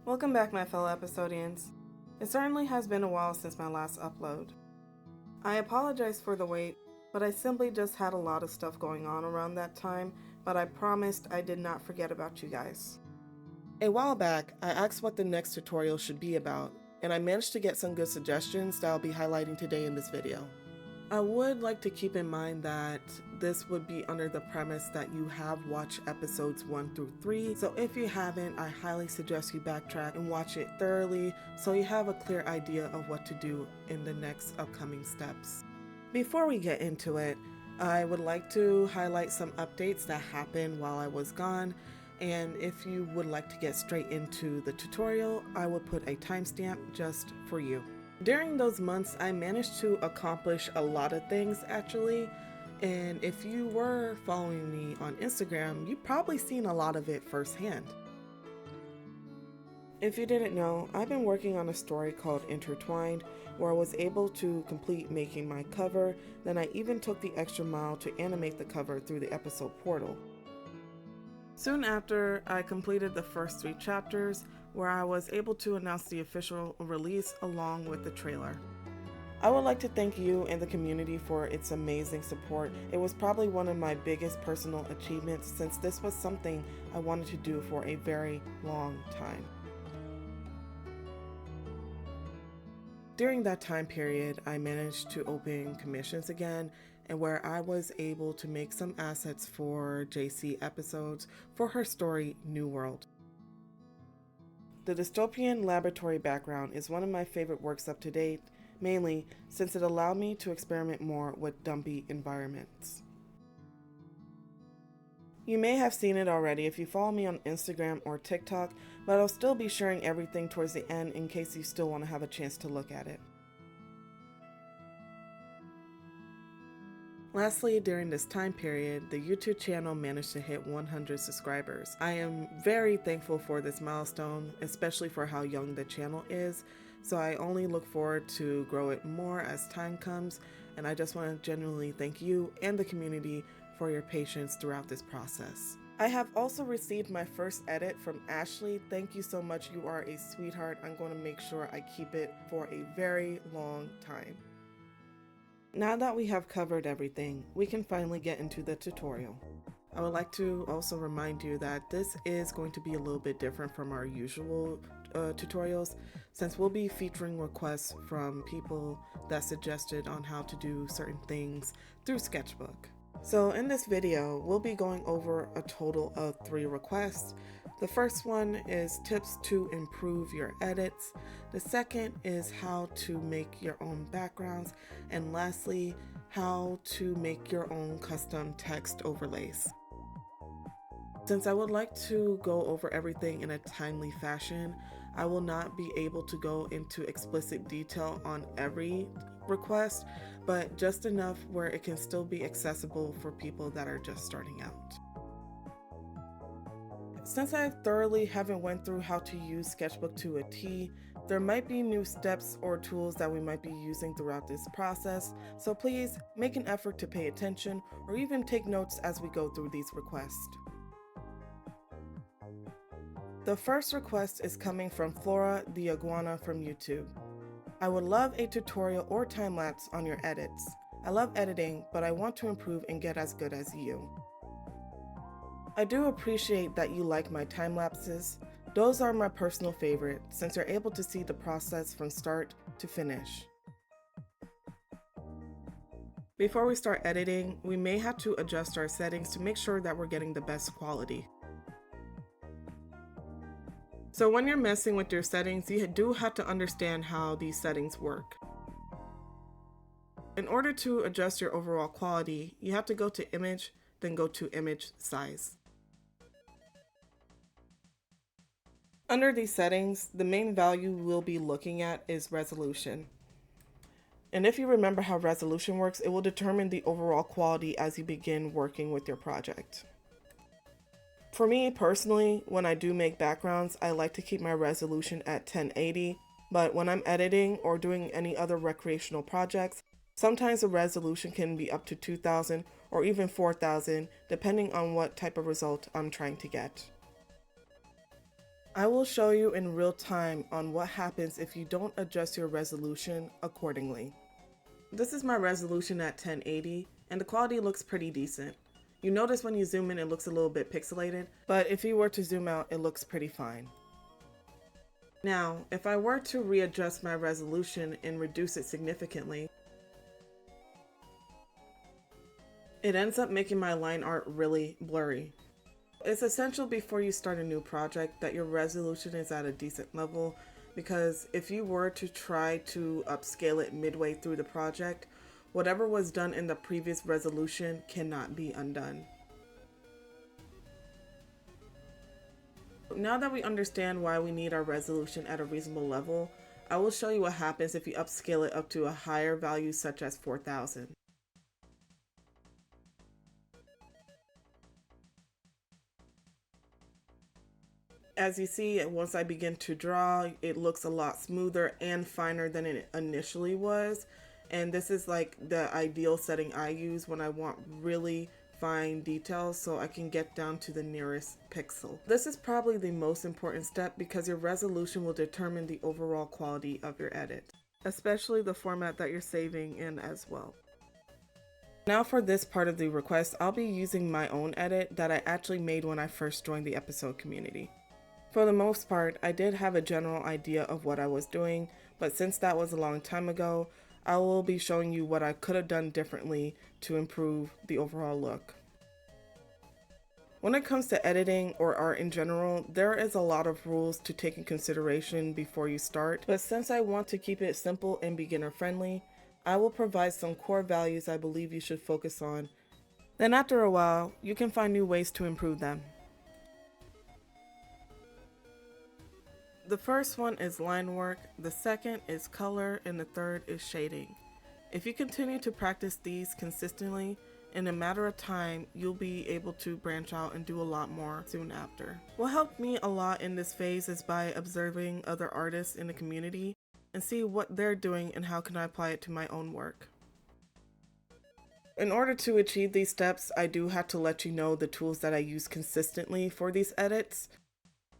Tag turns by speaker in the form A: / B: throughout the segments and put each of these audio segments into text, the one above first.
A: Welcome back, my fellow episodians. It certainly has been a while since my last upload. I apologize for the wait, but I simply just had a lot of stuff going on around that time, but I promised I did not forget about you guys. A while back, I asked what the next tutorial should be about, and I managed to get some good suggestions that I'll be highlighting today in this video. I would like to keep in mind that this would be under the premise that you have watched episodes 1 through 3, so if you haven't, I highly suggest you backtrack and watch it thoroughly so you have a clear idea of what to do in the next upcoming steps. Before we get into it, I would like to highlight some updates that happened while I was gone, and if you would like to get straight into the tutorial, I will put a timestamp just for you. During those months, I managed to accomplish a lot of things actually, and if you were following me on Instagram, you've probably seen a lot of it firsthand. If you didn't know, I've been working on a story called Intertwined, where I was able to complete making my cover, then I even took the extra mile to animate the cover through the episode portal. Soon after, I completed the first 3 chapters, where I was able to announce the official release along with the trailer. I would like to thank you and the community for its amazing support. It was probably one of my biggest personal achievements since this was something I wanted to do for a very long time. During that time period, I managed to open commissions again, and where I was able to make some assets for JC episodes for her story New World. The dystopian laboratory background is one of my favorite works up to date, mainly since it allowed me to experiment more with dumpy environments. You may have seen it already if you follow me on Instagram or TikTok, but I'll still be sharing everything towards the end in case you still want to have a chance to look at it. Lastly, during this time period, the YouTube channel managed to hit 100 subscribers. I am very thankful for this milestone, especially for how young the channel is, so I only look forward to grow it more as time comes, and I just want to genuinely thank you and the community for your patience throughout this process. I have also received my first edit from Ashley. Thank you so much, you are a sweetheart. I'm going to make sure I keep it for a very long time. Now that we have covered everything, we can finally get into the tutorial. I would like to also remind you that this is going to be a little bit different from our usual tutorials, since we'll be featuring requests from people that suggested on how to do certain things through Sketchbook. So in this video, we'll be going over a total of 3 requests. The first one is tips to improve your edits. The second is how to make your own backgrounds. And lastly, how to make your own custom text overlays. Since I would like to go over everything in a timely fashion, I will not be able to go into explicit detail on every request, but just enough where it can still be accessible for people that are just starting out. Since I thoroughly haven't went through how to use Sketchbook to a T, there might be new steps or tools that we might be using throughout this process, so please make an effort to pay attention or even take notes as we go through these requests. The first request is coming from Flora the Iguana from YouTube. I would love a tutorial or time-lapse on your edits. I love editing, but I want to improve and get as good as you. I do appreciate that you like my time-lapses. Those are my personal favorite since you're able to see the process from start to finish. Before we start editing, we may have to adjust our settings to make sure that we're getting the best quality. So when you're messing with your settings, you do have to understand how these settings work. In order to adjust your overall quality, you have to go to Image, then go to Image Size. Under these settings, the main value we'll be looking at is resolution. And if you remember how resolution works, it will determine the overall quality as you begin working with your project. For me personally, when I do make backgrounds, I like to keep my resolution at 1080, but when I'm editing or doing any other recreational projects, sometimes the resolution can be up to 2000 or even 4000, depending on what type of result I'm trying to get. I will show you in real time on what happens if you don't adjust your resolution accordingly. This is my resolution at 1080, and the quality looks pretty decent. You notice when you zoom in it looks a little bit pixelated, but if you were to zoom out it looks pretty fine. Now, if I were to readjust my resolution and reduce it significantly, it ends up making my line art really blurry. It's essential before you start a new project that your resolution is at a decent level, because if you were to try to upscale it midway through the project, whatever was done in the previous resolution cannot be undone. Now that we understand why we need our resolution at a reasonable level, I will show you what happens if you upscale it up to a higher value such as 4000. As you see, once I begin to draw, it looks a lot smoother and finer than it initially was. And this is like the ideal setting I use when I want really fine details so I can get down to the nearest pixel. This is probably the most important step because your resolution will determine the overall quality of your edit, especially the format that you're saving in as well. Now for this part of the request, I'll be using my own edit that I actually made when I first joined the episode community. For the most part, I did have a general idea of what I was doing, but since that was a long time ago, I will be showing you what I could have done differently to improve the overall look. When it comes to editing or art in general, there is a lot of rules to take in consideration before you start, but since I want to keep it simple and beginner friendly, I will provide some core values I believe you should focus on. Then after a while, you can find new ways to improve them. The first one is line work, the second is color, and the third is shading. If you continue to practice these consistently, in a matter of time, you'll be able to branch out and do a lot more soon after. What helped me a lot in this phase is by observing other artists in the community and see what they're doing and how can I apply it to my own work. In order to achieve these steps, I do have to let you know the tools that I use consistently for these edits.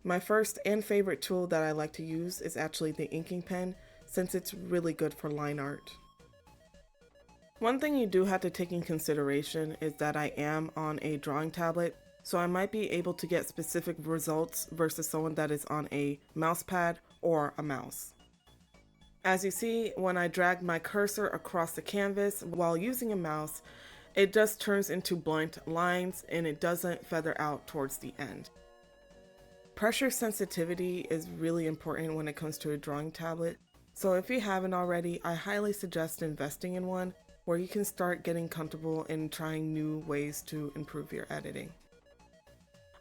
A: My first and favorite tool that I like to use is actually the inking pen, since it's really good for line art. One thing you do have to take in consideration is that I am on a drawing tablet, so I might be able to get specific results versus someone that is on a mouse pad or a mouse. As you see, when I drag my cursor across the canvas while using a mouse, it just turns into blunt lines and it doesn't feather out towards the end. Pressure sensitivity is really important when it comes to a drawing tablet, so if you haven't already, I highly suggest investing in one where you can start getting comfortable in trying new ways to improve your editing.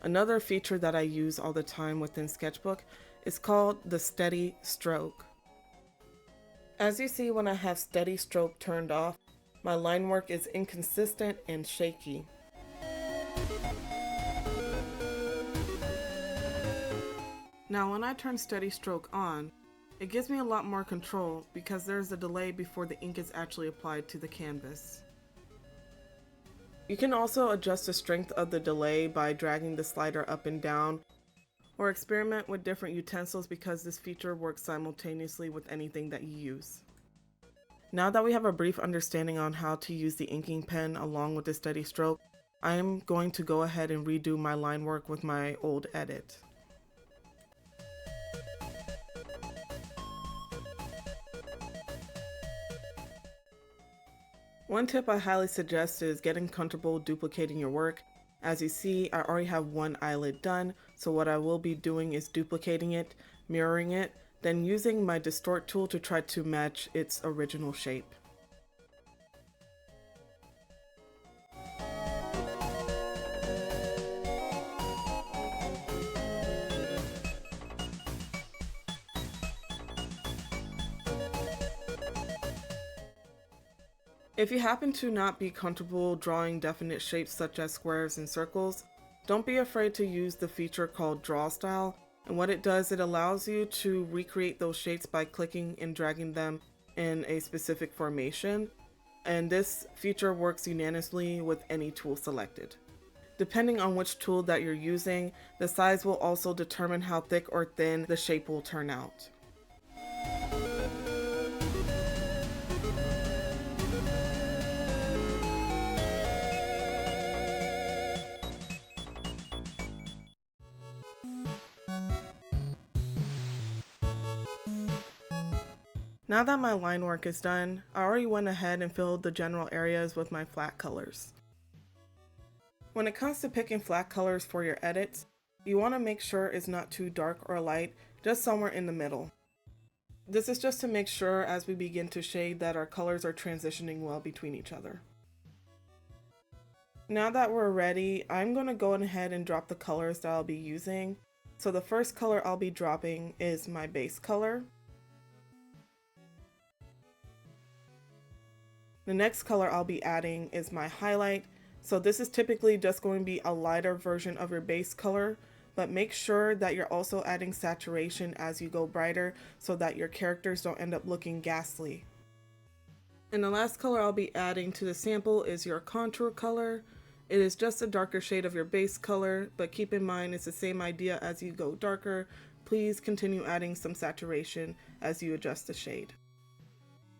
A: Another feature that I use all the time within Sketchbook is called the steady stroke. As you see, when I have steady stroke turned off, my line work is inconsistent and shaky. Now when I turn steady stroke on, it gives me a lot more control because there's a delay before the ink is actually applied to the canvas. You can also adjust the strength of the delay by dragging the slider up and down, or experiment with different utensils because this feature works simultaneously with anything that you use. Now that we have a brief understanding on how to use the inking pen along with the steady stroke, I am going to go ahead and redo my line work with my old edit. One tip I highly suggest is getting comfortable duplicating your work. As you see, I already have one eyelid done, so what I will be doing is duplicating it, mirroring it, then using my distort tool to try to match its original shape. If you happen to not be comfortable drawing definite shapes such as squares and circles, don't be afraid to use the feature called Draw Style, and what it does, it allows you to recreate those shapes by clicking and dragging them in a specific formation, and this feature works unanimously with any tool selected. Depending on which tool that you're using, the size will also determine how thick or thin the shape will turn out. Now that my line work is done, I already went ahead and filled the general areas with my flat colors. When it comes to picking flat colors for your edits, you want to make sure it's not too dark or light, just somewhere in the middle. This is just to make sure as we begin to shade that our colors are transitioning well between each other. Now that we're ready, I'm going to go ahead and drop the colors that I'll be using. So the first color I'll be dropping is my base color. The next color I'll be adding is my highlight. So this is typically just going to be a lighter version of your base color, but make sure that you're also adding saturation as you go brighter so that your characters don't end up looking ghastly. And the last color I'll be adding to the sample is your contour color. It is just a darker shade of your base color, but keep in mind it's the same idea as you go darker. Please continue adding some saturation as you adjust the shade.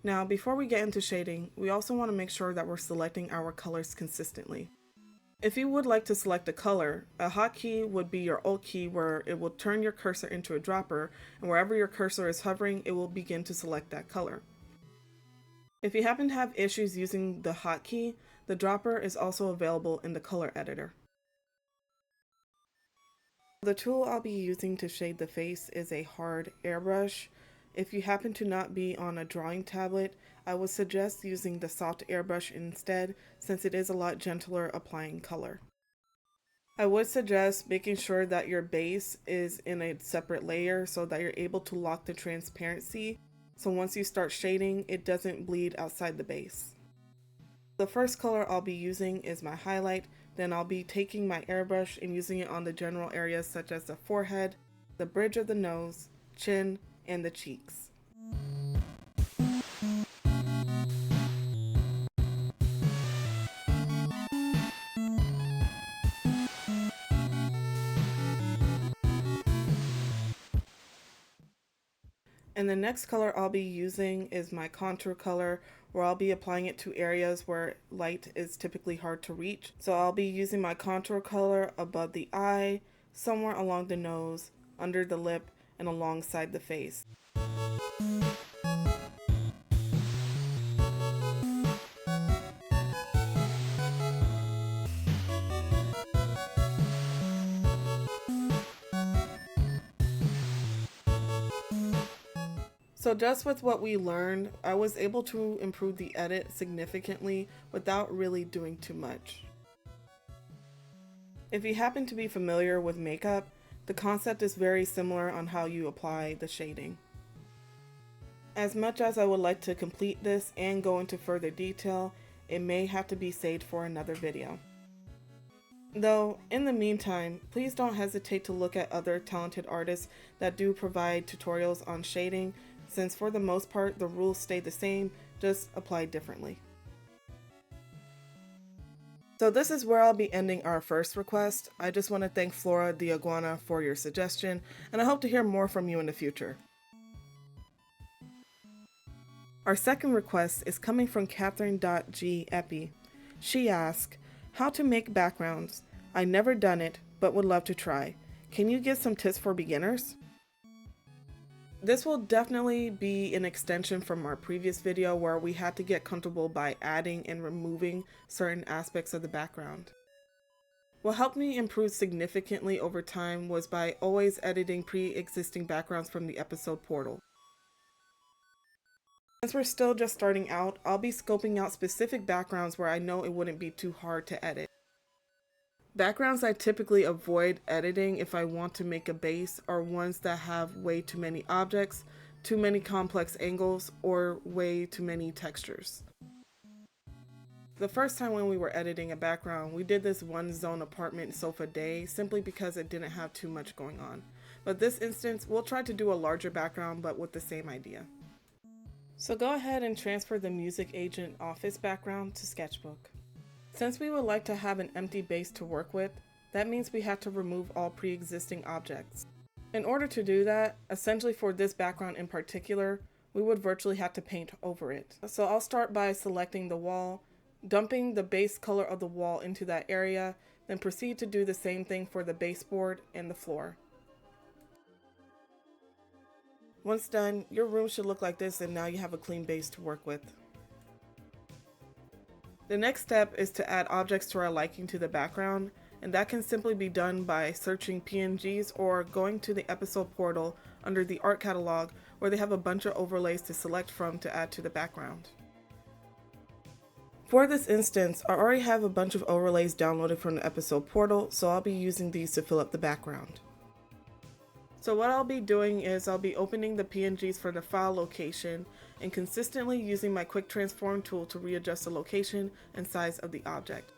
A: Now, before we get into shading, we also want to make sure that we're selecting our colors consistently. If you would like to select a color, a hotkey would be your Alt key where it will turn your cursor into a dropper, and wherever your cursor is hovering, it will begin to select that color. If you happen to have issues using the hotkey, the dropper is also available in the color editor. The tool I'll be using to shade the face is a hard airbrush. If you happen to not be on a drawing tablet, I would suggest using the soft airbrush instead, since it is a lot gentler applying color. I would suggest making sure that your base is in a separate layer so that you're able to lock the transparency, so once you start shading, it doesn't bleed outside the base. The first color I'll be using is my highlight, then I'll be taking my airbrush and using it on the general areas such as the forehead, the bridge of the nose, chin, and the cheeks. And the next color I'll be using is my contour color, where I'll be applying it to areas where light is typically hard to reach. So I'll be using my contour color above the eye, somewhere along the nose, under the lip, and alongside the face. So just with what we learned, I was able to improve the edit significantly without really doing too much. If you happen to be familiar with makeup, the concept is very similar on how you apply the shading. As much as I would like to complete this and go into further detail, it may have to be saved for another video. Though, in the meantime, please don't hesitate to look at other talented artists that do provide tutorials on shading, since for the most part the rules stay the same, just applied differently. So this is where I'll be ending our first request. I just want to thank Flora the Iguana for your suggestion, and I hope to hear more from you in the future. Our second request is coming from Catherine.G. Epi. She asked, how to make backgrounds. I never done it, but would love to try. Can you give some tips for beginners? This will definitely be an extension from our previous video where we had to get comfortable by adding and removing certain aspects of the background. What helped me improve significantly over time was by always editing pre-existing backgrounds from the episode portal. Since we're still just starting out, I'll be scoping out specific backgrounds where I know it wouldn't be too hard to edit. Backgrounds I typically avoid editing if I want to make a base are ones that have way too many objects, too many complex angles, or way too many textures. The first time when we were editing a background, we did this one zone apartment sofa day simply because it didn't have too much going on. But this instance, we'll try to do a larger background but with the same idea. So go ahead and transfer the music agent office background to Sketchbook. Since we would like to have an empty base to work with, that means we have to remove all pre-existing objects. In order to do that, essentially for this background in particular, we would virtually have to paint over it. So I'll start by selecting the wall, dumping the base color of the wall into that area, then proceed to do the same thing for the baseboard and the floor. Once done, your room should look like this, and now you have a clean base to work with. The next step is to add objects to our liking to the background, and that can simply be done by searching PNGs or going to the episode portal under the art catalog, where they have a bunch of overlays to select from to add to the background. For this instance, I already have a bunch of overlays downloaded from the episode portal, so I'll be using these to fill up the background. So what I'll be doing is I'll be opening the PNGs for the file location and consistently using my quick transform tool to readjust the location and size of the object.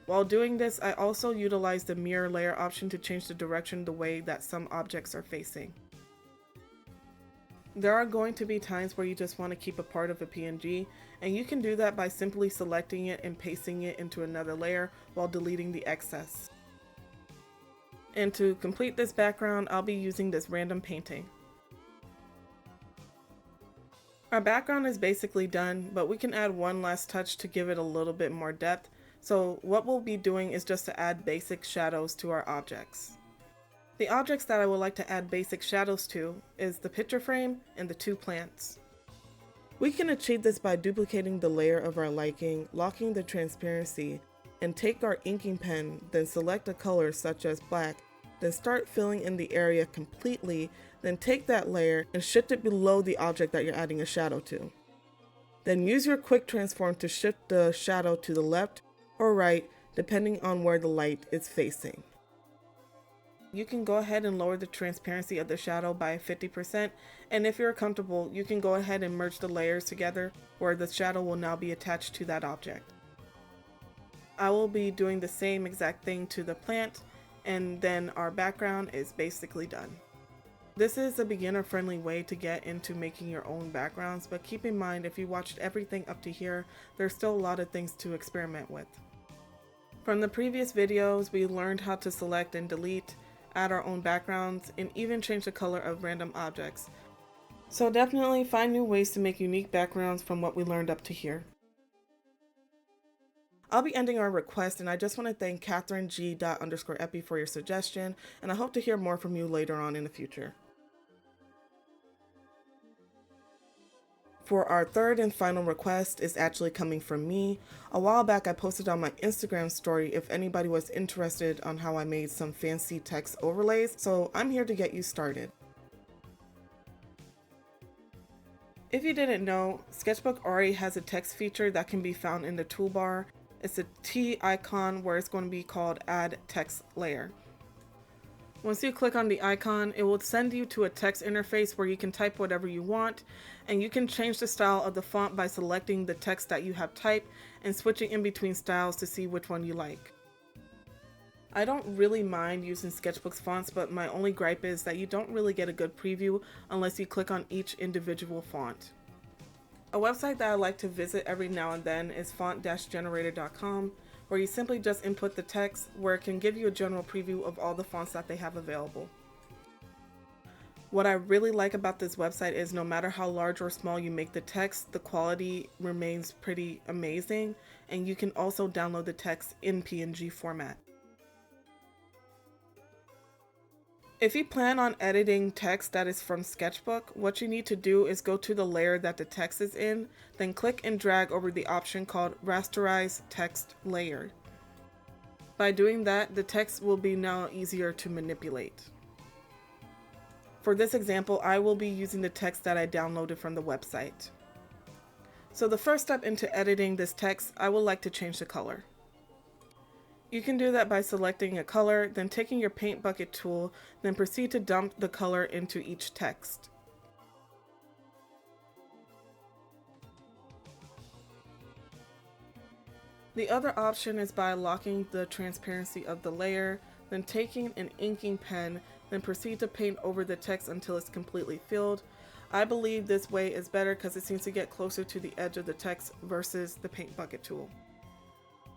A: While doing this, I also utilize the mirror layer option to change the direction the way that some objects are facing. There are going to be times where you just want to keep a part of a PNG, and you can do that by simply selecting it and pasting it into another layer while deleting the excess. And to complete this background, I'll be using this random painting. Our background is basically done, but we can add one last touch to give it a little bit more depth. So what we'll be doing is just to add basic shadows to our objects. The objects that I would like to add basic shadows to is the picture frame and the two plants. We can achieve this by duplicating the layer of our liking, locking the transparency, and take our inking pen, then select a color such as black, then start filling in the area completely, then take that layer and shift it below the object that you're adding a shadow to. Then use your quick transform to shift the shadow to the left or right, depending on where the light is facing. You can go ahead and lower the transparency of the shadow by 50%, and if you're comfortable, you can go ahead and merge the layers together where the shadow will now be attached to that object. I will be doing the same exact thing to the plant, and then our background is basically done. This is a beginner-friendly way to get into making your own backgrounds, but keep in mind if you watched everything up to here, there's still a lot of things to experiment with. From the previous videos, we learned how to select and delete, add our own backgrounds, and even change the color of random objects. So definitely find new ways to make unique backgrounds from what we learned up to here. I'll be ending our request, and I just want to thank KatherineG._epi for your suggestion, and I hope to hear more from you later on in the future. For our third and final request is actually coming from me. A while back I posted on my Instagram story if anybody was interested on how I made some fancy text overlays, so I'm here to get you started. If you didn't know, Sketchbook already has a text feature that can be found in the toolbar. It's a T icon where it's going to be called Add Text Layer. Once you click on the icon, it will send you to a text interface where you can type whatever you want, and you can change the style of the font by selecting the text that you have typed and switching in between styles to see which one you like. I don't really mind using Sketchbook's fonts, but my only gripe is that you don't really get a good preview unless you click on each individual font. A website that I like to visit every now and then is font-generator.com, where you simply just input the text, where it can give you a general preview of all the fonts that they have available. What I really like about this website is no matter how large or small you make the text, the quality remains pretty amazing, and you can also download the text in PNG format. If you plan on editing text that is from Sketchbook, what you need to do is go to the layer that the text is in, then click and drag over the option called Rasterize Text Layer. By doing that, the text will be now easier to manipulate. For this example, I will be using the text that I downloaded from the website. So the first step into editing this text, I would like to change the color. You can do that by selecting a color, then taking your paint bucket tool, then proceed to dump the color into each text. The other option is by locking the transparency of the layer, then taking an inking pen, then proceed to paint over the text until it's completely filled. I believe this way is better because it seems to get closer to the edge of the text versus the paint bucket tool.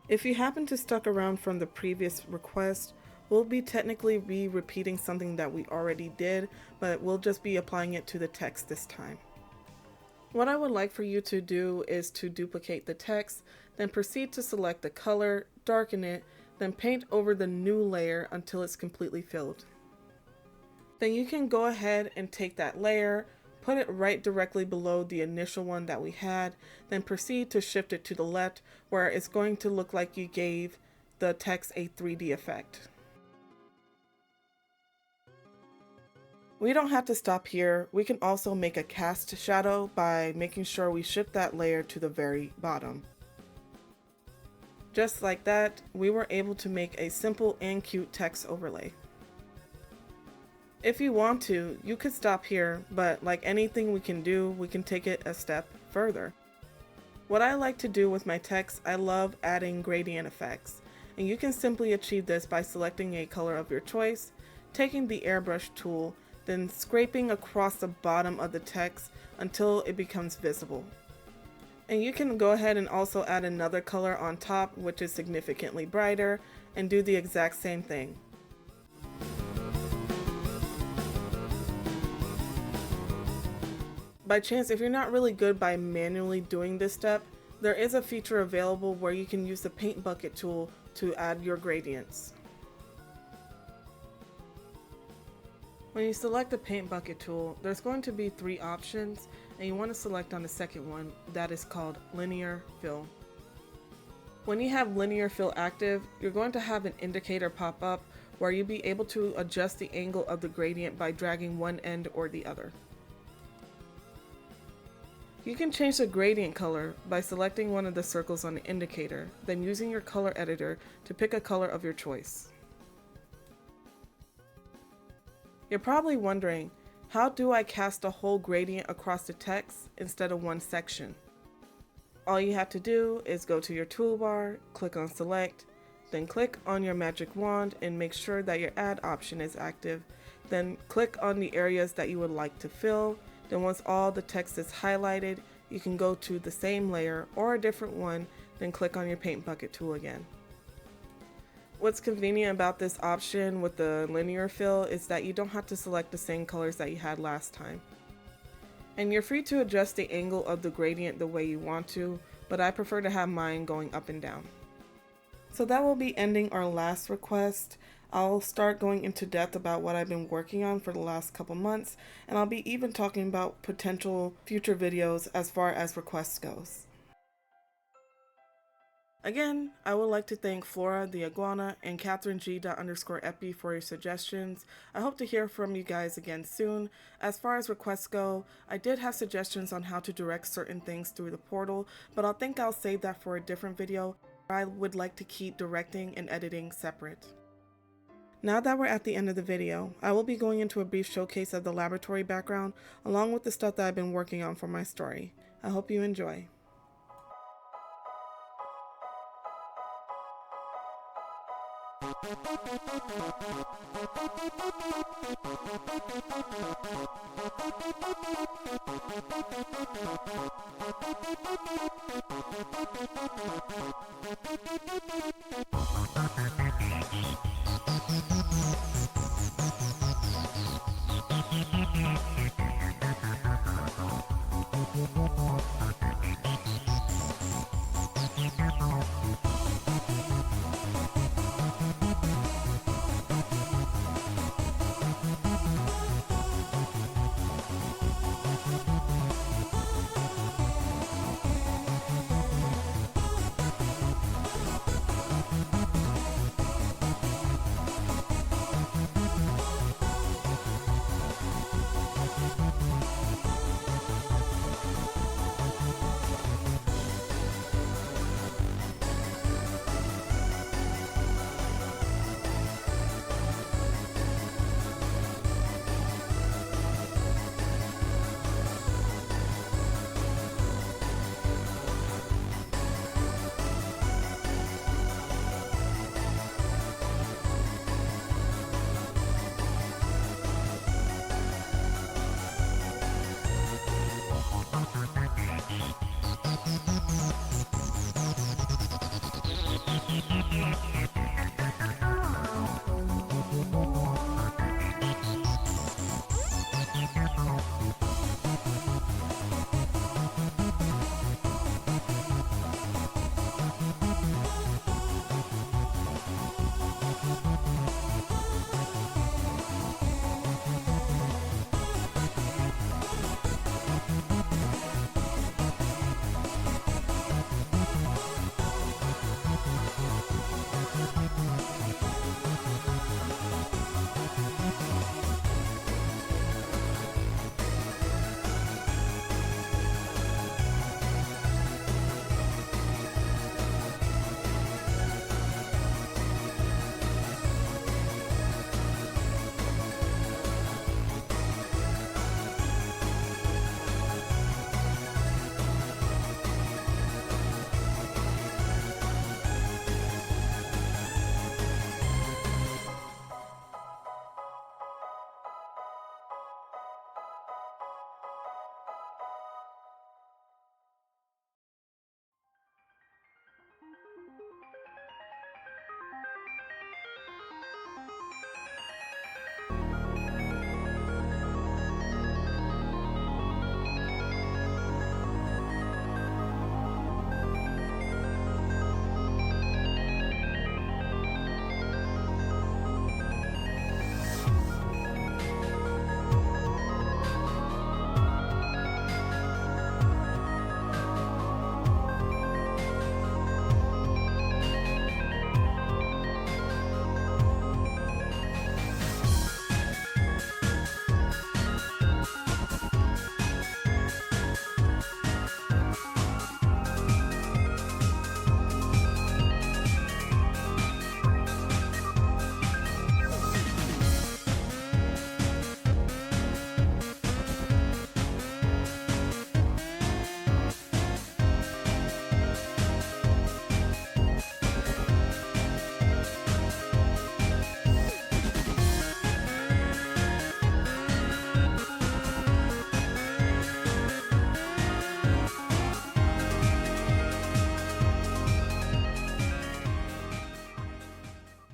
A: If you happen to stuck around from the previous request, we'll be technically repeating something that we already did, but we'll just be applying it to the text this time. What I would like for you to do is to duplicate the text, then proceed to select the color, darken it, then paint over the new layer until it's completely filled. Then you can go ahead and take that layer, put it right directly below the initial one that we had, then proceed to shift it to the left where it's going to look like you gave the text a 3D effect. We don't have to stop here. We can also make a cast shadow by making sure we shift that layer to the very bottom. Just like that, we were able to make a simple and cute text overlay. If you want to, you could stop here, but like anything we can do, we can take it a step further. What I like to do with my text, I love adding gradient effects, and you can simply achieve this by selecting a color of your choice, taking the airbrush tool, then scraping across the bottom of the text until it becomes visible. And you can go ahead and also add another color on top, which is significantly brighter, and do the exact same thing. By chance, if you're not really good by manually doing this step, there is a feature available where you can use the paint bucket tool to add your gradients. When you select the paint bucket tool, there's going to be 3 options, and you want to select on the second one, that is called linear fill. When you have linear fill active, you're going to have an indicator pop up where you'll be able to adjust the angle of the gradient by dragging one end or the other. You can change the gradient color by selecting one of the circles on the indicator, then using your color editor to pick a color of your choice. You're probably wondering, how do I cast a whole gradient across the text instead of one section? All you have to do is go to your toolbar, click on select, then click on your magic wand and make sure that your add option is active. Then click on the areas that you would like to fill. Then once all the text is highlighted, you can go to the same layer or a different one, then click on your paint bucket tool again. What's convenient about this option with the linear fill is that you don't have to select the same colors that you had last time. And you're free to adjust the angle of the gradient the way you want to, but I prefer to have mine going up and down. So that will be ending our last request. I'll start going into depth about what I've been working on for the last couple months, and I'll be even talking about potential future videos as far as requests goes. Again, I would like to thank Flora the Iguana and Catherine G._epi for your suggestions. I hope to hear from you guys again soon. As far as requests go, I did have suggestions on how to direct certain things through the portal, but I think I'll save that for a different video. I would like to keep directing and editing separate. Now that we're at the end of the video, I will be going into a brief showcase of the laboratory background along with the stuff that I've been working on for my story. I hope you enjoy.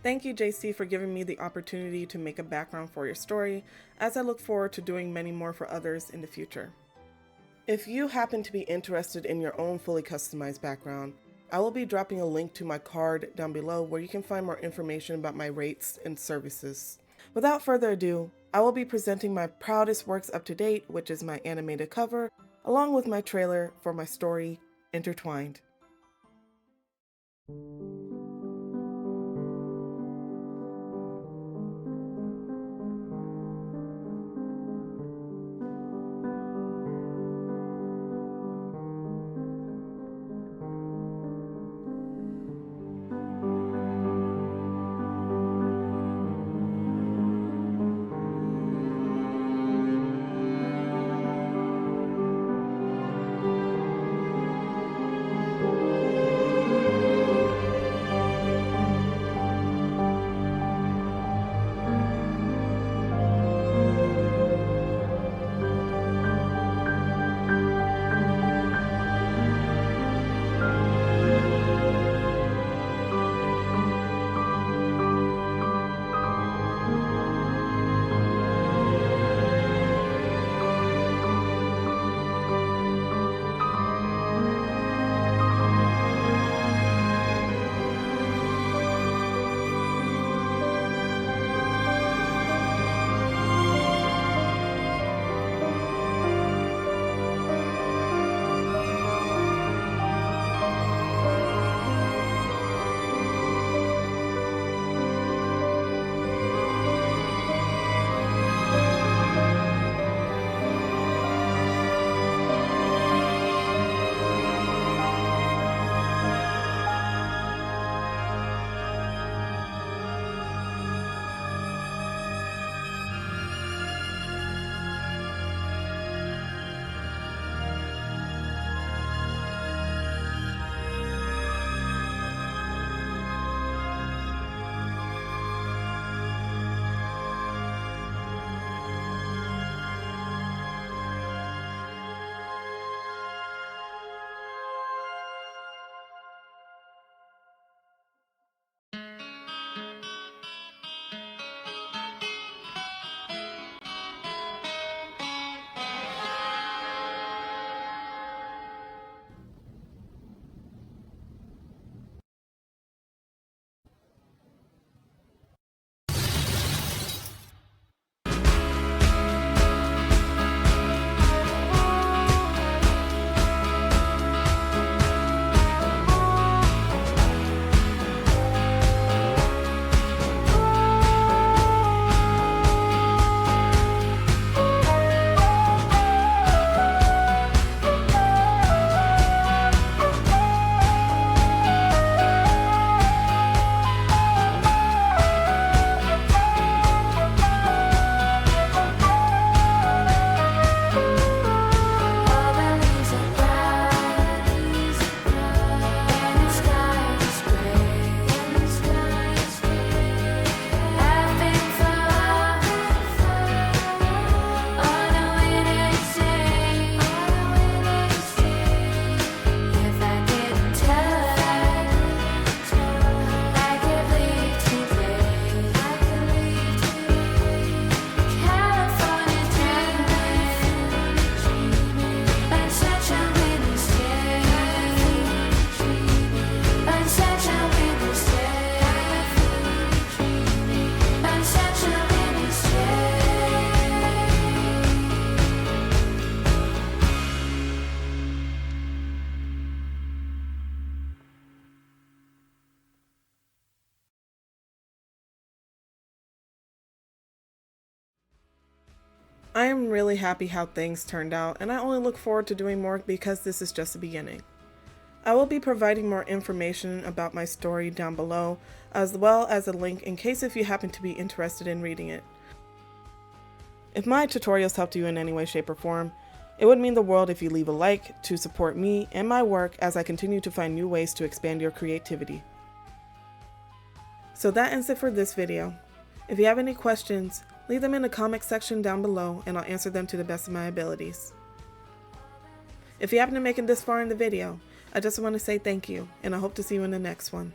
A: Thank you, JC, for giving me the opportunity to make a background for your story, as I look forward to doing many more for others in the future. If you happen to be interested in your own fully customized background, I will be dropping a link to my card down below where you can find more information about my rates and services. Without further ado, I will be presenting my proudest works up to date, which is my animated cover, along with my trailer for my story, Intertwined. I am really happy how things turned out, and I only look forward to doing more because this is just the beginning. I will be providing more information about my story down below, as well as a link in case if you happen to be interested in reading it. If my tutorials helped you in any way, shape, or form, it would mean the world if you leave a like to support me and my work as I continue to find new ways to expand your creativity. So that ends it for this video. If you have any questions, leave them in the comment section down below and I'll answer them to the best of my abilities. If you happen to make it this far in the video, I just want to say thank you, and I hope to see you in the next one.